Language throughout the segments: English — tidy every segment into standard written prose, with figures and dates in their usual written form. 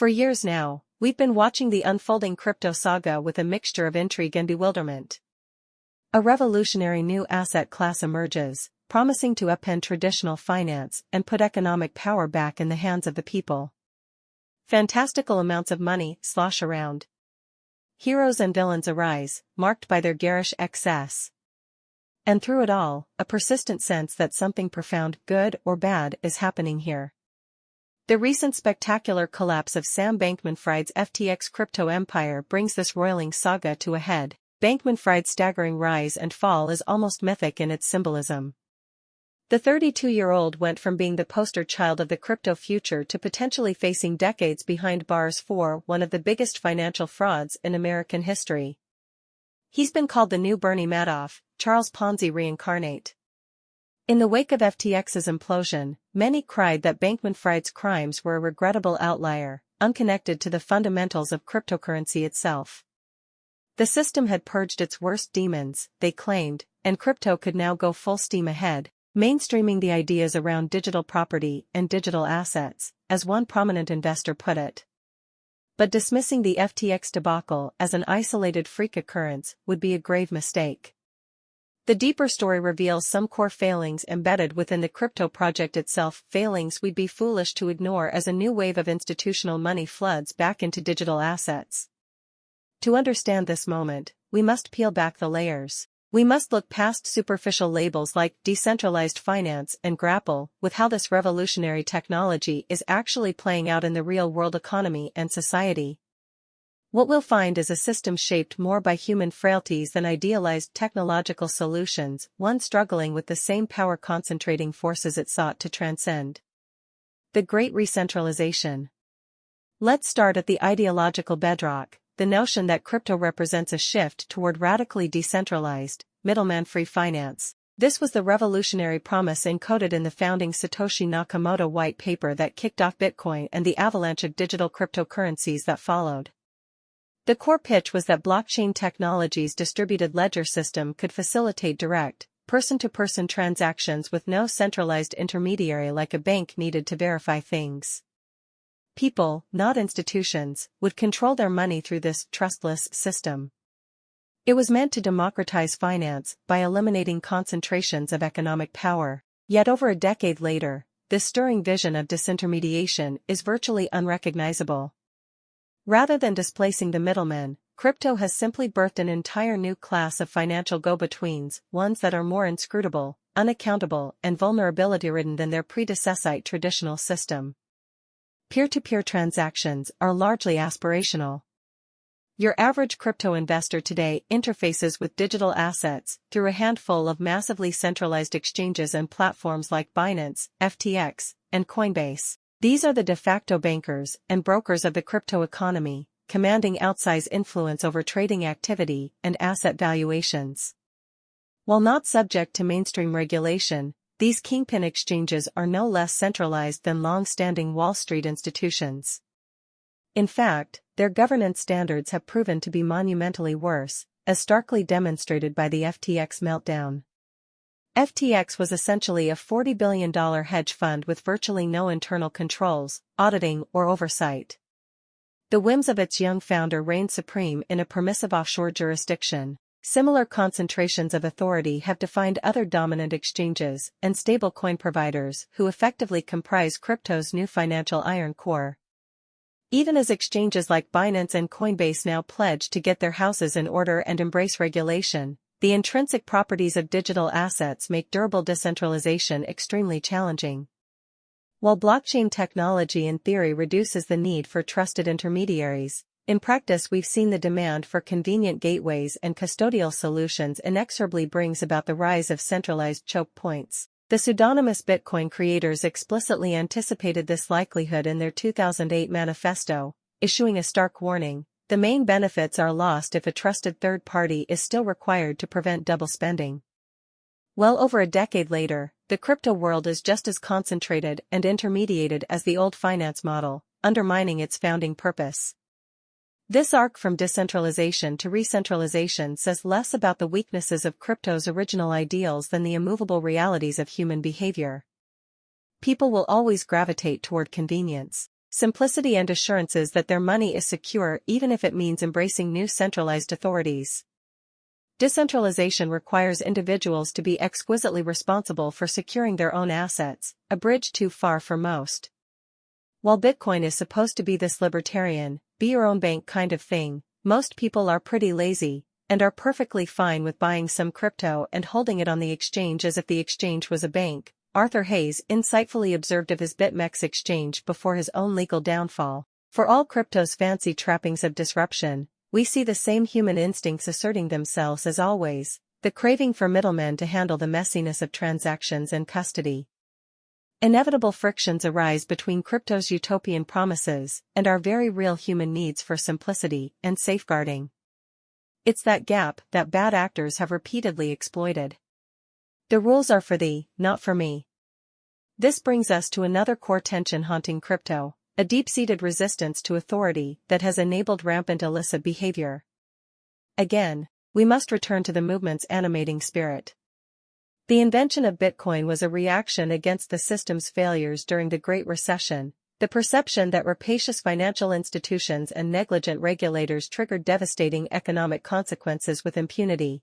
For years now, we've been watching the unfolding crypto saga with a mixture of intrigue and bewilderment. A revolutionary new asset class emerges, promising to upend traditional finance and put economic power back in the hands of the people. Fantastical amounts of money slosh around. Heroes and villains arise, marked by their garish excess. And through it all, a persistent sense that something profound, good or bad, is happening here. The recent spectacular collapse of Sam Bankman-Fried's FTX crypto empire brings this roiling saga to a head. Bankman-Fried's staggering rise and fall is almost mythic in its symbolism. The 32-year-old went from being the poster child of the crypto future to potentially facing decades behind bars for one of the biggest financial frauds in American history. He's been called the new Bernie Madoff, Charles Ponzi reincarnate. In the wake of FTX's implosion, many cried that Bankman-Fried's crimes were a regrettable outlier, unconnected to the fundamentals of cryptocurrency itself. The system had purged its worst demons, they claimed, and crypto could now go full steam ahead, mainstreaming the ideas around digital property and digital assets, as one prominent investor put it. But dismissing the FTX debacle as an isolated freak occurrence would be a grave mistake. The deeper story reveals some core failings embedded within the crypto project itself, failings we'd be foolish to ignore as a new wave of institutional money floods back into digital assets. To understand this moment, we must peel back the layers. We must look past superficial labels like decentralized finance and grapple with how this revolutionary technology is actually playing out in the real-world economy and society. What we'll find is a system shaped more by human frailties than idealized technological solutions, one struggling with the same power-concentrating forces it sought to transcend. The Great Recentralization. Let's start at the ideological bedrock, the notion that crypto represents a shift toward radically decentralized, middleman-free finance. This was the revolutionary promise encoded in the founding Satoshi Nakamoto white paper that kicked off Bitcoin and the avalanche of digital cryptocurrencies that followed. The core pitch was that blockchain technology's distributed ledger system could facilitate direct, person-to-person transactions with no centralized intermediary like a bank needed to verify things. People, not institutions, would control their money through this trustless system. It was meant to democratize finance by eliminating concentrations of economic power. Yet over a decade later, this stirring vision of disintermediation is virtually unrecognizable. Rather than displacing the middlemen, crypto has simply birthed an entire new class of financial go-betweens, ones that are more inscrutable, unaccountable, and vulnerability-ridden than their predecessor traditional system. Peer-to-peer transactions are largely aspirational. Your average crypto investor today interfaces with digital assets through a handful of massively centralized exchanges and platforms like Binance, FTX, and Coinbase. These are the de facto bankers and brokers of the crypto economy, commanding outsized influence over trading activity and asset valuations. While not subject to mainstream regulation, these kingpin exchanges are no less centralized than long-standing Wall Street institutions. In fact, their governance standards have proven to be monumentally worse, as starkly demonstrated by the FTX meltdown. FTX was essentially a $40 billion hedge fund with virtually no internal controls, auditing, or oversight. The whims of its young founder reigned supreme in a permissive offshore jurisdiction. Similar concentrations of authority have defined other dominant exchanges and stablecoin providers who effectively comprise crypto's new financial iron core. Even as exchanges like Binance and Coinbase now pledge to get their houses in order and embrace regulation, the intrinsic properties of digital assets make durable decentralization extremely challenging. While blockchain technology in theory reduces the need for trusted intermediaries, in practice we've seen the demand for convenient gateways and custodial solutions inexorably brings about the rise of centralized choke points. The pseudonymous Bitcoin creators explicitly anticipated this likelihood in their 2008 manifesto, issuing a stark warning: the main benefits are lost if a trusted third party is still required to prevent double spending. Well over a decade later, the crypto world is just as concentrated and intermediated as the old finance model, undermining its founding purpose. This arc from decentralization to recentralization says less about the weaknesses of crypto's original ideals than the immovable realities of human behavior. People will always gravitate toward convenience. simplicity and assurances that their money is secure even if it means embracing new centralized authorities. Decentralization requires individuals to be exquisitely responsible for securing their own assets, a bridge too far for most. While Bitcoin is supposed to be this libertarian, be your own bank kind of thing, most people are pretty lazy, and are perfectly fine with buying some crypto and holding it on the exchange as if the exchange was a bank, Arthur Hayes insightfully observed of his BitMEX exchange before his own legal downfall. For all crypto's fancy trappings of disruption, we see the same human instincts asserting themselves as always, the craving for middlemen to handle the messiness of transactions and custody. Inevitable frictions arise between crypto's utopian promises and our very real human needs for simplicity and safeguarding. It's that gap that bad actors have repeatedly exploited. The rules are for thee, not for me. This brings us to another core tension haunting crypto, a deep-seated resistance to authority that has enabled rampant illicit behavior. Again, we must return to the movement's animating spirit. The invention of Bitcoin was a reaction against the system's failures during the Great Recession, the perception that rapacious financial institutions and negligent regulators triggered devastating economic consequences with impunity.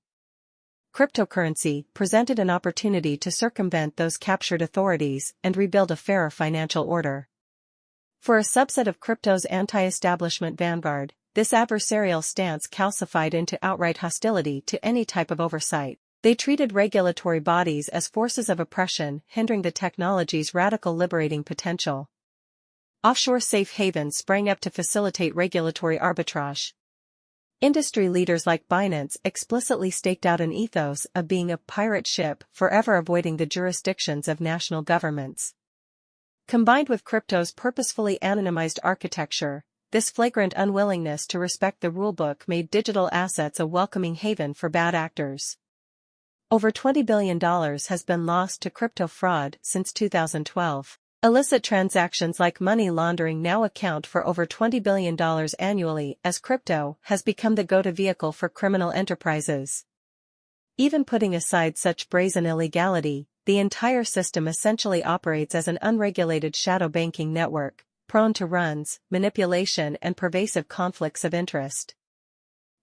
Cryptocurrency presented an opportunity to circumvent those captured authorities and rebuild a fairer financial order. For a subset of crypto's anti-establishment vanguard, this adversarial stance calcified into outright hostility to any type of oversight. They treated regulatory bodies as forces of oppression, hindering the technology's radical liberating potential. Offshore safe havens sprang up to facilitate regulatory arbitrage. Industry leaders like Binance explicitly staked out an ethos of being a pirate ship, forever avoiding the jurisdictions of national governments. Combined with crypto's purposefully anonymized architecture, this flagrant unwillingness to respect the rulebook made digital assets a welcoming haven for bad actors. Over $20 billion has been lost to crypto fraud since 2012. Illicit transactions like money laundering now account for over $20 billion annually as crypto has become the go-to vehicle for criminal enterprises. Even putting aside such brazen illegality, the entire system essentially operates as an unregulated shadow banking network, prone to runs, manipulation and pervasive conflicts of interest.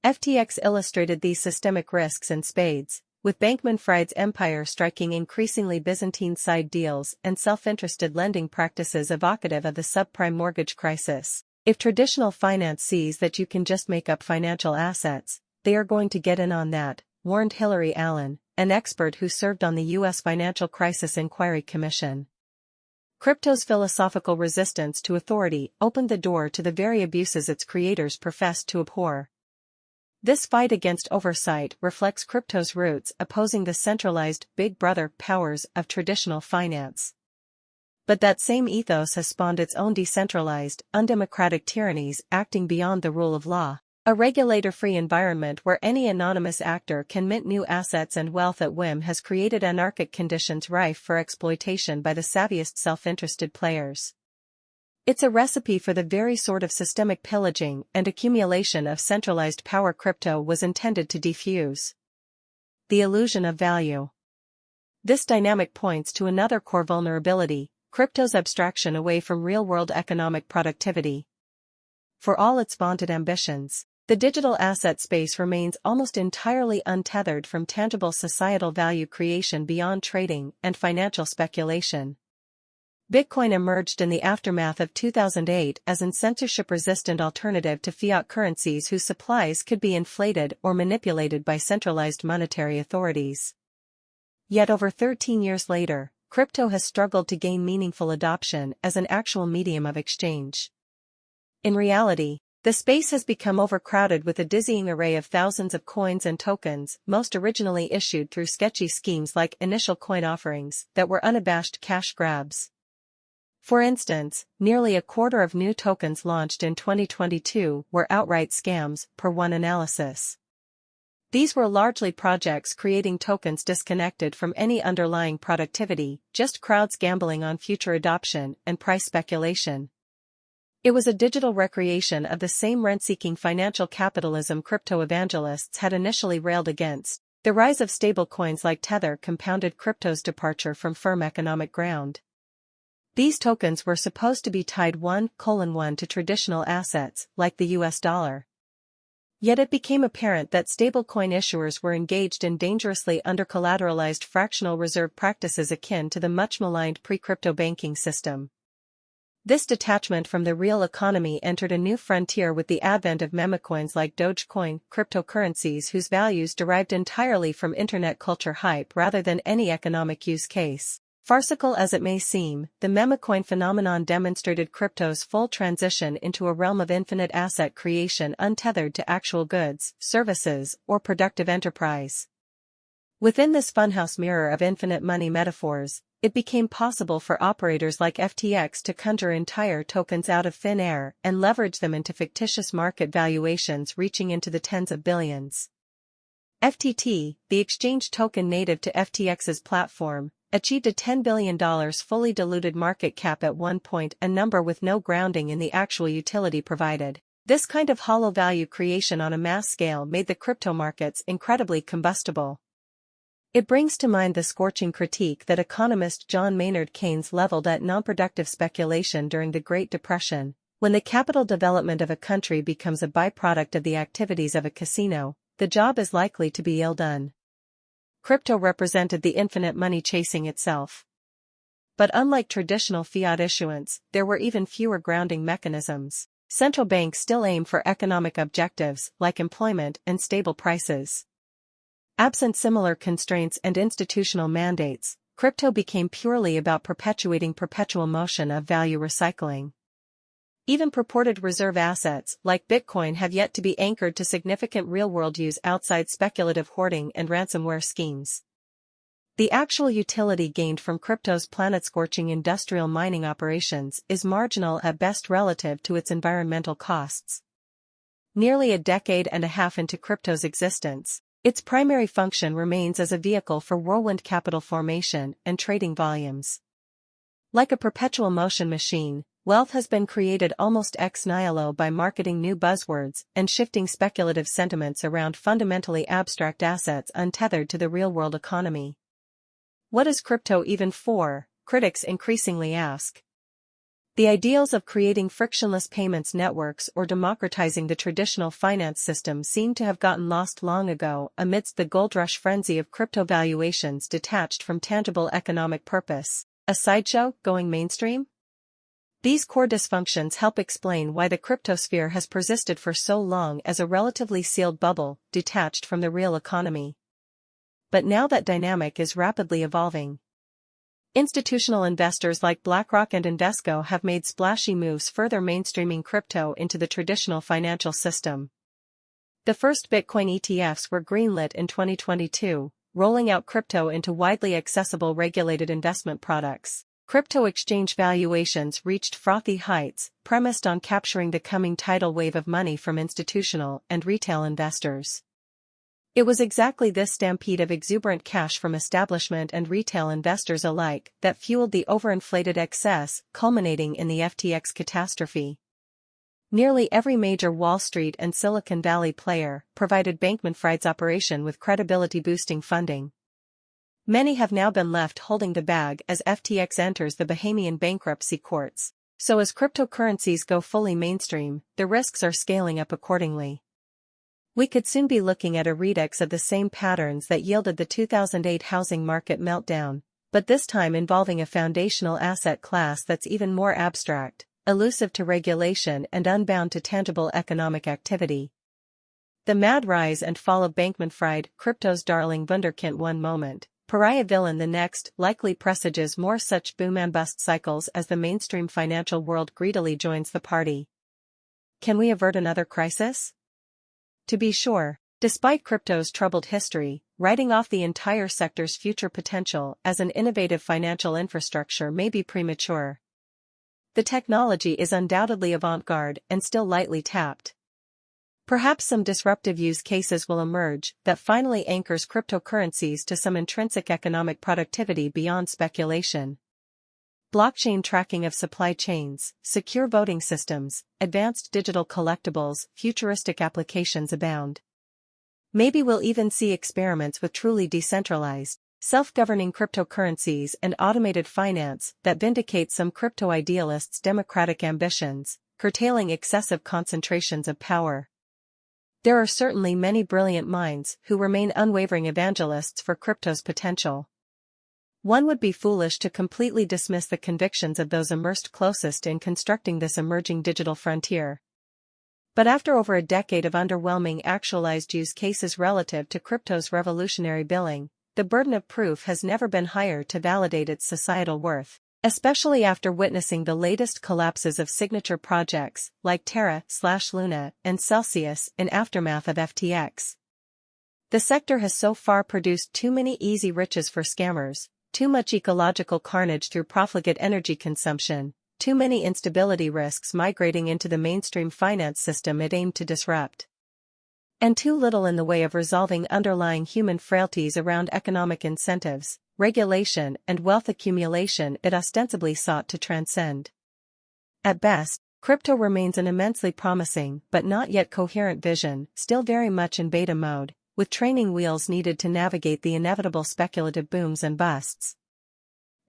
FTX illustrated these systemic risks in spades, with Bankman-Fried's empire striking increasingly Byzantine-side deals and self-interested lending practices evocative of the subprime mortgage crisis. If traditional finance sees that you can just make up financial assets, they are going to get in on that, warned Hillary Allen, an expert who served on the U.S. Financial Crisis Inquiry Commission. Crypto's philosophical resistance to authority opened the door to the very abuses its creators professed to abhor. This fight against oversight reflects crypto's roots opposing the centralized Big Brother powers of traditional finance. But that same ethos has spawned its own decentralized, undemocratic tyrannies acting beyond the rule of law. A regulator-free environment where any anonymous actor can mint new assets and wealth at whim has created anarchic conditions rife for exploitation by the savviest self-interested players. It's a recipe for the very sort of systemic pillaging and accumulation of centralized power crypto was intended to defuse. The illusion of value. This dynamic points to another core vulnerability, crypto's abstraction away from real-world economic productivity. For all its vaunted ambitions, the digital asset space remains almost entirely untethered from tangible societal value creation beyond trading and financial speculation. Bitcoin emerged in the aftermath of 2008 as an censorship-resistant alternative to fiat currencies whose supplies could be inflated or manipulated by centralized monetary authorities. Yet over 13 years later, crypto has struggled to gain meaningful adoption as an actual medium of exchange. In reality, the space has become overcrowded with a dizzying array of thousands of coins and tokens, most originally issued through sketchy schemes like initial coin offerings that were unabashed cash grabs. For instance, nearly a quarter of new tokens launched in 2022 were outright scams, per one analysis. These were largely projects creating tokens disconnected from any underlying productivity, just crowds gambling on future adoption and price speculation. It was a digital recreation of the same rent-seeking financial capitalism crypto evangelists had initially railed against. The rise of stablecoins like Tether compounded crypto's departure from firm economic ground. These tokens were supposed to be tied 1:1 to traditional assets, like the US dollar. Yet it became apparent that stablecoin issuers were engaged in dangerously under-collateralized fractional reserve practices akin to the much-maligned pre-crypto banking system. This detachment from the real economy entered a new frontier with the advent of memecoins like Dogecoin, cryptocurrencies whose values derived entirely from internet culture hype rather than any economic use case. Farcical as it may seem, the memecoin phenomenon demonstrated crypto's full transition into a realm of infinite asset creation untethered to actual goods, services, or productive enterprise. Within this funhouse mirror of infinite money metaphors, it became possible for operators like FTX to conjure entire tokens out of thin air and leverage them into fictitious market valuations reaching into the tens of billions. FTT, the exchange token native to FTX's platform, achieved a $10 billion fully diluted market cap at one point, a number with no grounding in the actual utility provided. This kind of hollow value creation on a mass scale made the crypto markets incredibly combustible. It brings to mind the scorching critique that economist John Maynard Keynes leveled at non-productive speculation during the Great Depression. When the capital development of a country becomes a byproduct of the activities of a casino, the job is likely to be ill done. Crypto represented the infinite money chasing itself. But unlike traditional fiat issuance, there were even fewer grounding mechanisms. Central banks still aim for economic objectives like employment and stable prices. Absent similar constraints and institutional mandates, crypto became purely about perpetuating perpetual motion of value recycling. Even purported reserve assets like Bitcoin have yet to be anchored to significant real-world use outside speculative hoarding and ransomware schemes. The actual utility gained from crypto's planet-scorching industrial mining operations is marginal at best relative to its environmental costs. Nearly a decade and a half into crypto's existence, its primary function remains as a vehicle for whirlwind capital formation and trading volumes. Like a perpetual motion machine, wealth has been created almost ex nihilo by marketing new buzzwords and shifting speculative sentiments around fundamentally abstract assets untethered to the real-world economy. What is crypto even for? Critics increasingly ask. The ideals of creating frictionless payments networks or democratizing the traditional finance system seem to have gotten lost long ago amidst the gold rush frenzy of crypto valuations detached from tangible economic purpose. A sideshow going mainstream? These core dysfunctions help explain why the cryptosphere has persisted for so long as a relatively sealed bubble, detached from the real economy. But now that dynamic is rapidly evolving. Institutional investors like BlackRock and Invesco have made splashy moves further mainstreaming crypto into the traditional financial system. The first Bitcoin ETFs were greenlit in 2022, rolling out crypto into widely accessible regulated investment products. Crypto exchange valuations reached frothy heights, premised on capturing the coming tidal wave of money from institutional and retail investors. It was exactly this stampede of exuberant cash from establishment and retail investors alike that fueled the overinflated excess, culminating in the FTX catastrophe. Nearly every major Wall Street and Silicon Valley player provided Bankman-Fried's operation with credibility-boosting funding. Many have now been left holding the bag as FTX enters the Bahamian bankruptcy courts. So as cryptocurrencies go fully mainstream, the risks are scaling up accordingly. We could soon be looking at a redux of the same patterns that yielded the 2008 housing market meltdown, but this time involving a foundational asset class that's even more abstract, elusive to regulation and unbound to tangible economic activity. The mad rise and fall of Bankman-Fried, crypto's darling wunderkind one moment, pariah villain the next, likely presages more such boom and bust cycles as the mainstream financial world greedily joins the party. Can we avert another crisis? To be sure, despite crypto's troubled history, writing off the entire sector's future potential as an innovative financial infrastructure may be premature. The technology is undoubtedly avant-garde and still lightly tapped. Perhaps some disruptive use cases will emerge that finally anchors cryptocurrencies to some intrinsic economic productivity beyond speculation. Blockchain tracking of supply chains, secure voting systems, advanced digital collectibles, futuristic applications abound. Maybe we'll even see experiments with truly decentralized, self-governing cryptocurrencies and automated finance that vindicate some crypto idealists' democratic ambitions, curtailing excessive concentrations of power. There are certainly many brilliant minds who remain unwavering evangelists for crypto's potential. One would be foolish to completely dismiss the convictions of those immersed closest in constructing this emerging digital frontier. But after over a decade of underwhelming actualized use cases relative to crypto's revolutionary billing, the burden of proof has never been higher to validate its societal worth, especially after witnessing the latest collapses of signature projects like Terra/Luna and Celsius in aftermath of FTX. The sector has so far produced too many easy riches for scammers, too much ecological carnage through profligate energy consumption, too many instability risks migrating into the mainstream finance system it aimed to disrupt, and too little in the way of resolving underlying human frailties around economic incentives, regulation and wealth accumulation it ostensibly sought to transcend. At best, crypto remains an immensely promising but not yet coherent vision, still very much in beta mode, with training wheels needed to navigate the inevitable speculative booms and busts.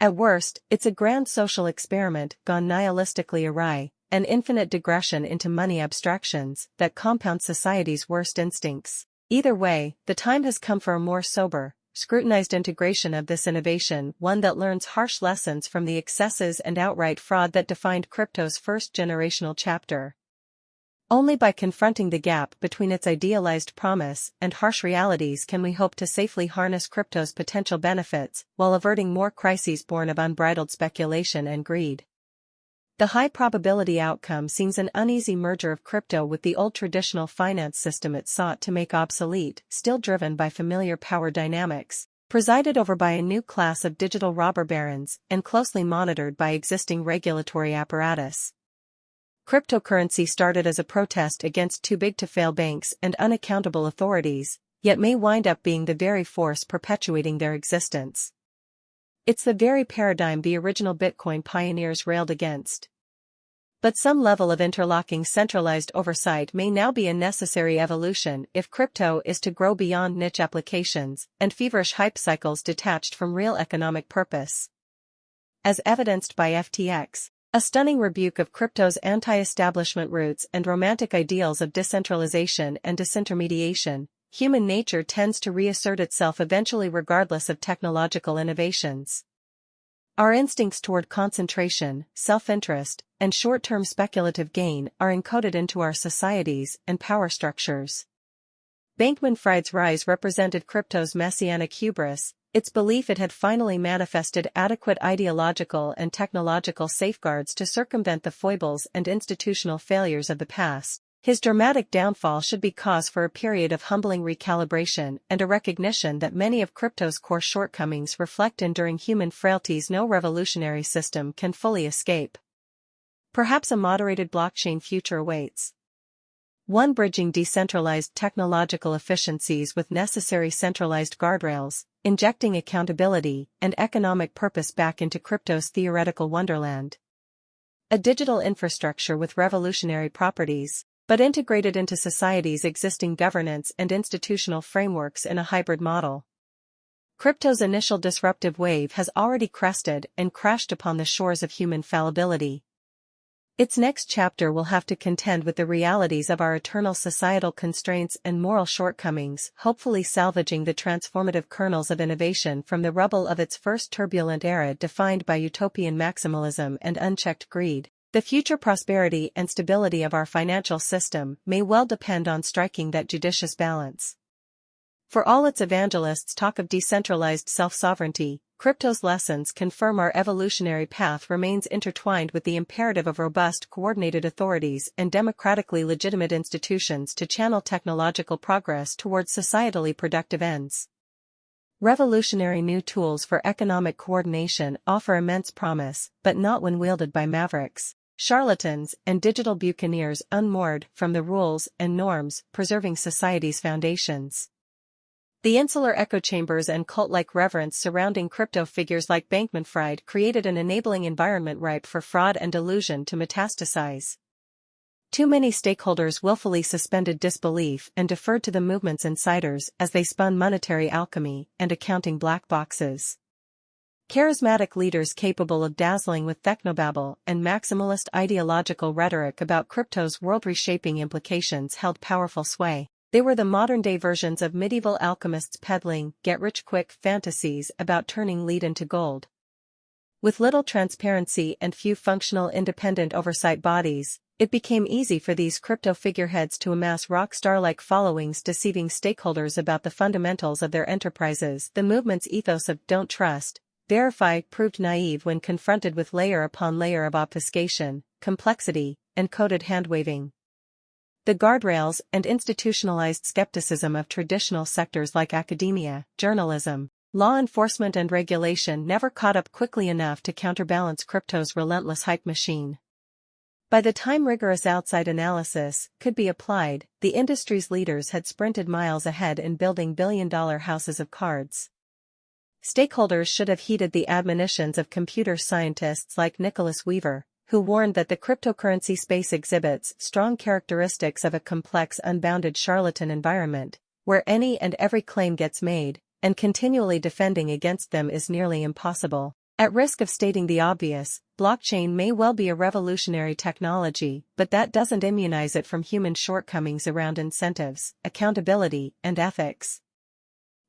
At worst, it's a grand social experiment gone nihilistically awry, an infinite digression into money abstractions that compound society's worst instincts. Either way, the time has come for a more sober, scrutinized integration of this innovation, one that learns harsh lessons from the excesses and outright fraud that defined crypto's first generational chapter. Only by confronting the gap between its idealized promise and harsh realities can we hope to safely harness crypto's potential benefits while averting more crises born of unbridled speculation and greed. The high-probability outcome seems an uneasy merger of crypto with the old traditional finance system it sought to make obsolete, still driven by familiar power dynamics, presided over by a new class of digital robber barons, and closely monitored by existing regulatory apparatus. Cryptocurrency started as a protest against too-big-to-fail banks and unaccountable authorities, yet may wind up being the very force perpetuating their existence. It's the very paradigm the original Bitcoin pioneers railed against. But some level of interlocking centralized oversight may now be a necessary evolution if crypto is to grow beyond niche applications and feverish hype cycles detached from real economic purpose. As evidenced by FTX, a stunning rebuke of crypto's anti-establishment roots and romantic ideals of decentralization and disintermediation, human nature tends to reassert itself eventually regardless of technological innovations. Our instincts toward concentration, self-interest, and short-term speculative gain are encoded into our societies and power structures. Bankman-Fried's rise represented crypto's messianic hubris, its belief it had finally manifested adequate ideological and technological safeguards to circumvent the foibles and institutional failures of the past. His dramatic downfall should be cause for a period of humbling recalibration and a recognition that many of crypto's core shortcomings reflect enduring human frailties no revolutionary system can fully escape. Perhaps a moderated blockchain future awaits. One bridging decentralized technological efficiencies with necessary centralized guardrails, injecting accountability and economic purpose back into crypto's theoretical wonderland. A digital infrastructure with revolutionary properties, but integrated into society's existing governance and institutional frameworks in a hybrid model. Crypto's initial disruptive wave has already crested and crashed upon the shores of human fallibility. Its next chapter will have to contend with the realities of our eternal societal constraints and moral shortcomings, hopefully salvaging the transformative kernels of innovation from the rubble of its first turbulent era defined by utopian maximalism and unchecked greed. The future prosperity and stability of our financial system may well depend on striking that judicious balance. For all its evangelists talk of decentralized self-sovereignty, crypto's lessons confirm our evolutionary path remains intertwined with the imperative of robust coordinated authorities and democratically legitimate institutions to channel technological progress towards societally productive ends. Revolutionary new tools for economic coordination offer immense promise, but not when wielded by mavericks, charlatans, and digital buccaneers unmoored from the rules and norms preserving society's foundations. The insular echo chambers and cult-like reverence surrounding crypto figures like Bankman-Fried created an enabling environment ripe for fraud and delusion to metastasize. Too many stakeholders willfully suspended disbelief and deferred to the movement's insiders as they spun monetary alchemy and accounting black boxes. Charismatic leaders capable of dazzling with technobabble and maximalist ideological rhetoric about crypto's world-reshaping implications held powerful sway. They were the modern-day versions of medieval alchemists peddling get-rich-quick fantasies about turning lead into gold. With little transparency and few functional independent oversight bodies, it became easy for these crypto figureheads to amass rock star-like followings, deceiving stakeholders about the fundamentals of their enterprises. The movement's ethos of "don't trust, verify" proved naive when confronted with layer upon layer of obfuscation, complexity, and coded hand-waving. The guardrails and institutionalized skepticism of traditional sectors like academia, journalism, law enforcement and regulation never caught up quickly enough to counterbalance crypto's relentless hype machine. By the time rigorous outside analysis could be applied, the industry's leaders had sprinted miles ahead in building billion-dollar houses of cards. Stakeholders should have heeded the admonitions of computer scientists like Nicholas Weaver, who warned that the cryptocurrency space exhibits strong characteristics of a complex, unbounded charlatan environment, where any and every claim gets made, and continually defending against them is nearly impossible. At risk of stating the obvious, blockchain may well be a revolutionary technology, but that doesn't immunize it from human shortcomings around incentives, accountability, and ethics.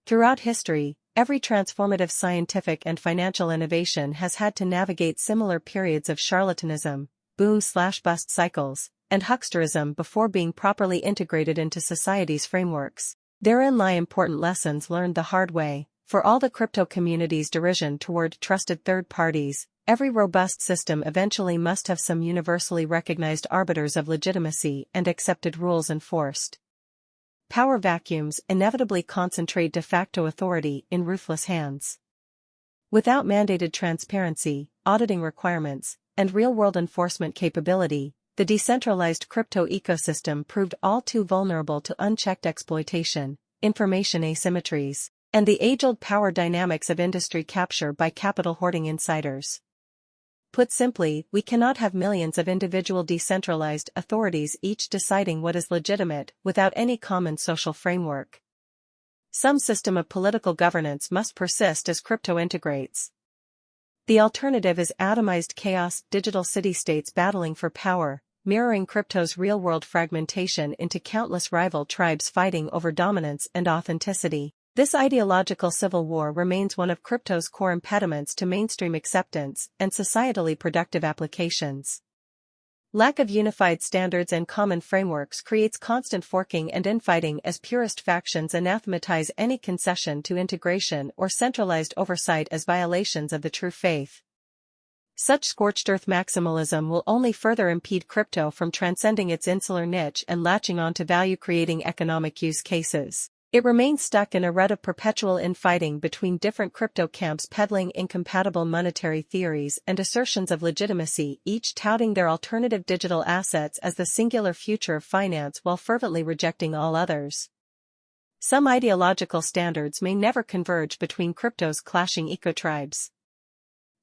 Throughout history, every transformative scientific and financial innovation has had to navigate similar periods of charlatanism, boom-slash-bust cycles, and hucksterism before being properly integrated into society's frameworks. Therein lie important lessons learned the hard way. For all the crypto community's derision toward trusted third parties, every robust system eventually must have some universally recognized arbiters of legitimacy and accepted rules enforced. Power vacuums inevitably concentrate de facto authority in ruthless hands. Without mandated transparency, auditing requirements, and real-world enforcement capability, the decentralized crypto ecosystem proved all too vulnerable to unchecked exploitation, information asymmetries, and the age-old power dynamics of industry capture by capital-hoarding insiders. Put simply, we cannot have millions of individual decentralized authorities each deciding what is legitimate without any common social framework. Some system of political governance must persist as crypto integrates. The alternative is atomized chaos, digital city-states battling for power, mirroring crypto's real-world fragmentation into countless rival tribes fighting over dominance and authenticity. This ideological civil war remains one of crypto's core impediments to mainstream acceptance and societally productive applications. Lack of unified standards and common frameworks creates constant forking and infighting as purist factions anathematize any concession to integration or centralized oversight as violations of the true faith. Such scorched earth maximalism will only further impede crypto from transcending its insular niche and latching onto value-creating economic use cases. It remains stuck in a rut of perpetual infighting between different crypto camps peddling incompatible monetary theories and assertions of legitimacy, each touting their alternative digital assets as the singular future of finance while fervently rejecting all others. Some ideological standards may never converge between crypto's clashing ecotribes.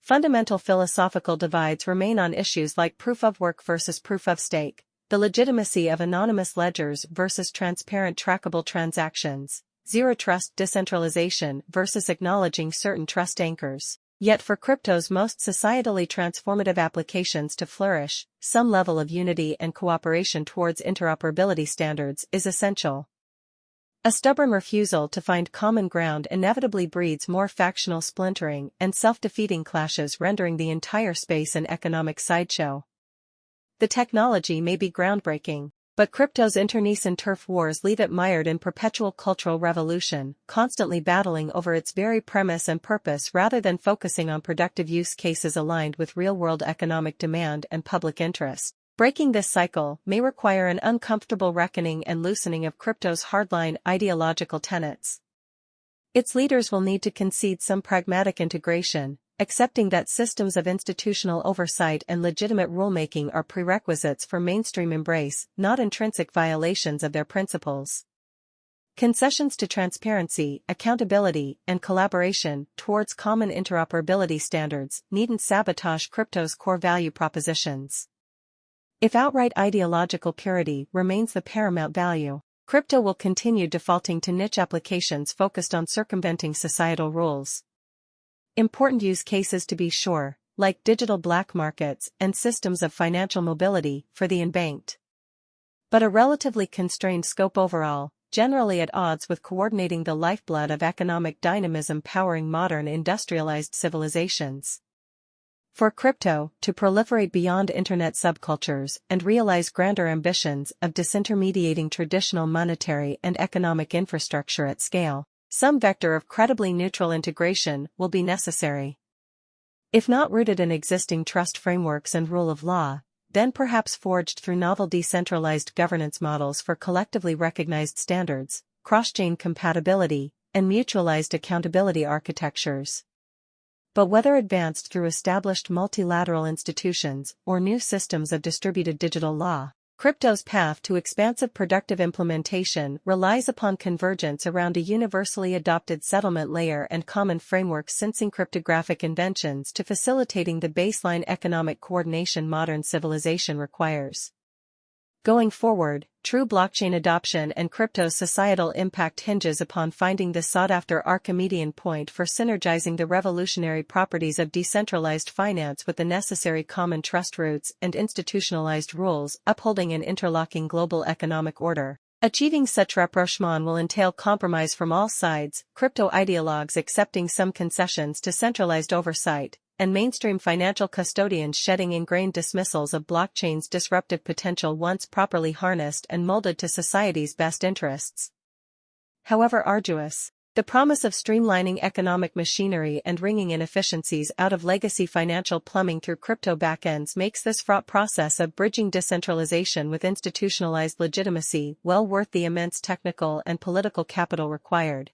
Fundamental philosophical divides remain on issues like proof of work versus proof of stake, the legitimacy of anonymous ledgers versus transparent trackable transactions, zero trust decentralization versus acknowledging certain trust anchors. Yet for crypto's most societally transformative applications to flourish, some level of unity and cooperation towards interoperability standards is essential. A stubborn refusal to find common ground inevitably breeds more factional splintering and self-defeating clashes, rendering the entire space an economic sideshow. The technology may be groundbreaking, but crypto's internecine turf wars leave it mired in perpetual cultural revolution, constantly battling over its very premise and purpose rather than focusing on productive use cases aligned with real-world economic demand and public interest. Breaking this cycle may require an uncomfortable reckoning and loosening of crypto's hardline ideological tenets. Its leaders will need to concede some pragmatic integration, accepting that systems of institutional oversight and legitimate rulemaking are prerequisites for mainstream embrace, not intrinsic violations of their principles. Concessions to transparency, accountability, and collaboration towards common interoperability standards needn't sabotage crypto's core value propositions. If outright ideological purity remains the paramount value, crypto will continue defaulting to niche applications focused on circumventing societal rules. Important use cases to be sure, like digital black markets and systems of financial mobility for the unbanked. But a relatively constrained scope overall, generally at odds with coordinating the lifeblood of economic dynamism powering modern industrialized civilizations. For crypto to proliferate beyond internet subcultures and realize grander ambitions of disintermediating traditional monetary and economic infrastructure at scale, some vector of credibly neutral integration will be necessary. If not rooted in existing trust frameworks and rule of law, then perhaps forged through novel decentralized governance models for collectively recognized standards, cross-chain compatibility, and mutualized accountability architectures. But whether advanced through established multilateral institutions or new systems of distributed digital law, crypto's path to expansive productive implementation relies upon convergence around a universally adopted settlement layer and common frameworks sensing cryptographic inventions to facilitating the baseline economic coordination modern civilization requires. Going forward, true blockchain adoption and crypto's societal impact hinges upon finding the sought-after Archimedean point for synergizing the revolutionary properties of decentralized finance with the necessary common trust roots and institutionalized rules upholding an interlocking global economic order. Achieving such rapprochement will entail compromise from all sides, crypto ideologues accepting some concessions to centralized oversight, and mainstream financial custodians shedding ingrained dismissals of blockchain's disruptive potential once properly harnessed and molded to society's best interests. However arduous, the promise of streamlining economic machinery and wringing inefficiencies out of legacy financial plumbing through crypto backends makes this fraught process of bridging decentralization with institutionalized legitimacy well worth the immense technical and political capital required.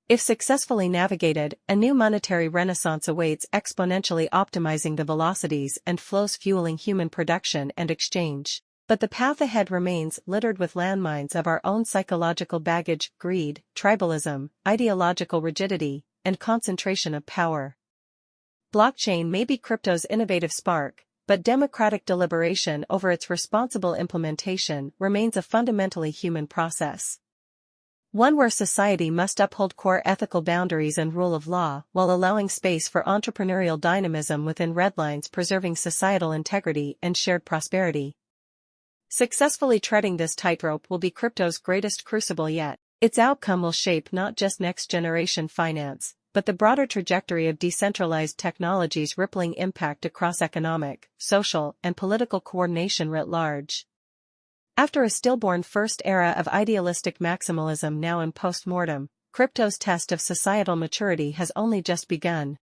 If successfully navigated, a new monetary renaissance awaits, exponentially optimizing the velocities and flows fueling human production and exchange. But the path ahead remains littered with landmines of our own psychological baggage, greed, tribalism, ideological rigidity, and concentration of power. Blockchain may be crypto's innovative spark, but democratic deliberation over its responsible implementation remains a fundamentally human process. One where society must uphold core ethical boundaries and rule of law while allowing space for entrepreneurial dynamism within red lines preserving societal integrity and shared prosperity. Successfully treading this tightrope will be crypto's greatest crucible yet. Its outcome will shape not just next-generation finance, but the broader trajectory of decentralized technology's rippling impact across economic, social, and political coordination writ large. After a stillborn first era of idealistic maximalism now in post-mortem, crypto's test of societal maturity has only just begun.